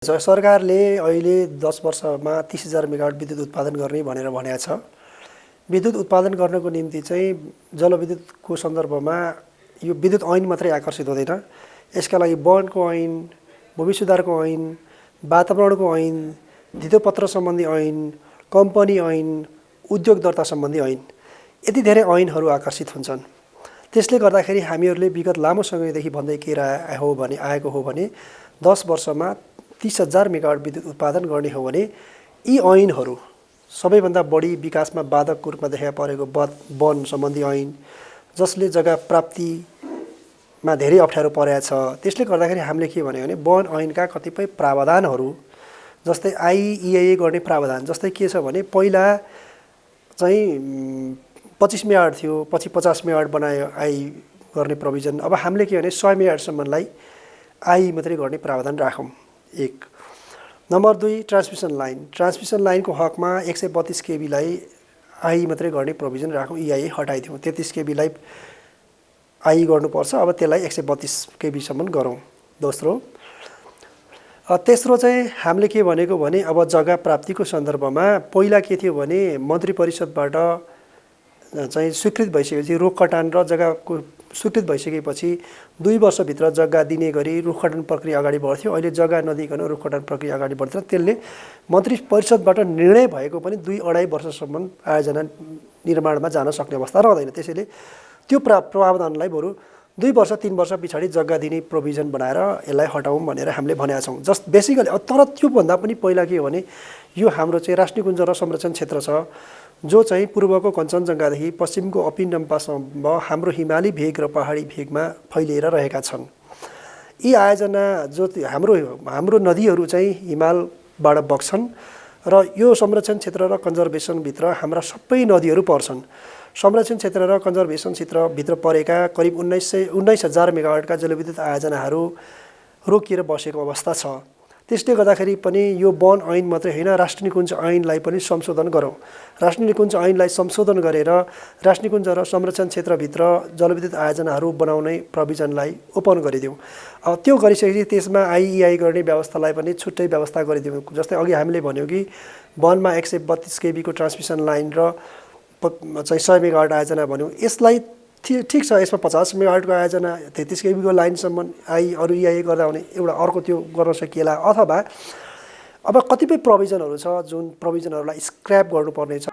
सरकारले अहिले 10 वर्षमा 30,000 मेगावाट विद्युत उत्पादन गर्ने भनेर भनेको छ। विद्युत उत्पादन गर्नको निम्ति चाहिँ जलविद्युतको सन्दर्भमा यो विद्युत ऐन मात्रै आकर्षित हुँदैन। यसका लागि वनको ऐन, भूमि सुधारको ऐन, वातावरणको ऐन, धितोपत्र सम्बन्धी ऐन, कम्पनी ऐन, उद्योग दर्ता सम्बन्धी ऐन, यति धेरै ऐनहरू आकर्षित हुन्छन्। त्यसले गर्दाखेरि हामीहरूले विगत लामो समयदेखि भन्दै के आएको हो भने 10 वर्षमा 30,000 मेगावाट विद्युत उत्पादन गर्ने हो भने यी ऐनहरू सबैभन्दा बढी विकासमा बाधकको रूपमा देखा परेको वन सम्बन्धी ऐन, जसले जग्गा प्राप्तिमा धेरै अप्ठ्यारो परेको छ। त्यसले गर्दाखेरि हामीले के भन्यो भने वन ऐनका कतिपय प्रावधानहरू जस्तै आइइए गर्ने प्रावधान जस्तै के छ भने पहिला चाहिँ 25 मेगावाट थियो, पछि 50 मेगावाट बनायो आई गर्ने प्रोभिजन। अब हामीले के भने 100 मेगावाटसम्मलाई आई मात्रै गर्ने प्रावधान राखौँ। एक नम्बर 2 ट्रान्समिसन लाइनको हकमा 132 केबीलाई आई मात्रै गर्ने प्रोभिजन राखौँ। इआई हटाइदिउँ। 33 केबीलाई आई गर्नुपर्छ, अब त्यसलाई 132 केबीसम्म गरौँ। तेस्रो चाहिँ हामीले के भनेको भने अब जग्गा प्राप्तिको सन्दर्भमा पहिला के थियो भने मन्त्री परिषदबाट चाहिँ स्वीकृत भइसकेपछि रुखकटान र जग्गाको स्वीकृत भइसकेपछि 2 वर्षभित्र जग्गा दिने गरी रुखकटान प्रक्रिया अगाडि बढ्थ्यो। अहिले जग्गा नदिकन रुखकटान प्रक्रिया अगाडि बढ्दैन। त्यसले मन्त्री परिषदबाट निर्णय भएको पनि 2-2.5 वर्षसम्म आयोजना निर्माणमा जान सक्ने अवस्था रहँदैन। त्यसैले त्यो प्रावधानलाई बरु 2 वर्ष 3 वर्ष पछाडि जग्गा दिने प्रोभिजन बनाएर यसलाई हटाउँ भनेर हामीले भनेका छौँ। जस्ट बेसिकली तर त्योभन्दा पनि पहिला के हो भने यो हाम्रो चाहिँ राष्ट्रिय कुञ्ज र संरक्षण क्षेत्र छ, जो चाहिँ पूर्वको कञ्चनजङ्घादेखि पश्चिमको अपिनडम्पासम्म हाम्रो हिमाली भेग र पहाडी भेगमा फैलिएर रहेका छन्। यी आयोजना जो हाम्रो नदीहरू चाहिँ हिमालबाट बग्छन् र यो संरक्षण क्षेत्र र कन्जर्भेसनभित्र हाम्रा सबै नदीहरू पर्छन्। संरक्षण क्षेत्र र कन्जर्भेसन क्षेत्रभित्र परेका करिब 19,000 मेगावाटका जलविद्युत आयोजनाहरू रोकिएर बसेको अवस्था छ। त्यसले गर्दाखेरि पनि यो वन ऐन मात्रै होइन, राष्ट्रिय निकुञ्ज ऐनलाई पनि संशोधन गरौँ। राष्ट्रिय निकुञ्ज ऐनलाई संशोधन गरेर राष्ट्रिय निकुञ्ज र संरक्षण क्षेत्रभित्र जलविद्युत आयोजनाहरू बनाउने प्रोभिजनलाई ओपन गरिदिउँ। अब त्यो गरिसकेपछि त्यसमा आइइआई गर्ने व्यवस्थालाई पनि छुट्टै व्यवस्था गरिदिउँ। जस्तै अघि हामीले भन्यौँ कि वनमा 132 केबीको ट्रान्समिसन लाइन र चाहिँ 100 मेगावाट आयोजना भन्यौँ। यसलाई ठिक छ, यसमा 50 मेगावाटको आयोजना 33 केबीको लाइनसम्म अरू इआई गर्दा हुने एउटा अर्को त्यो गर्न सकिएला। अथवा अब कतिपय प्रोभिजनहरू छ जुन प्रोभिजनहरूलाई स्क्रैप गर्नुपर्ने छ।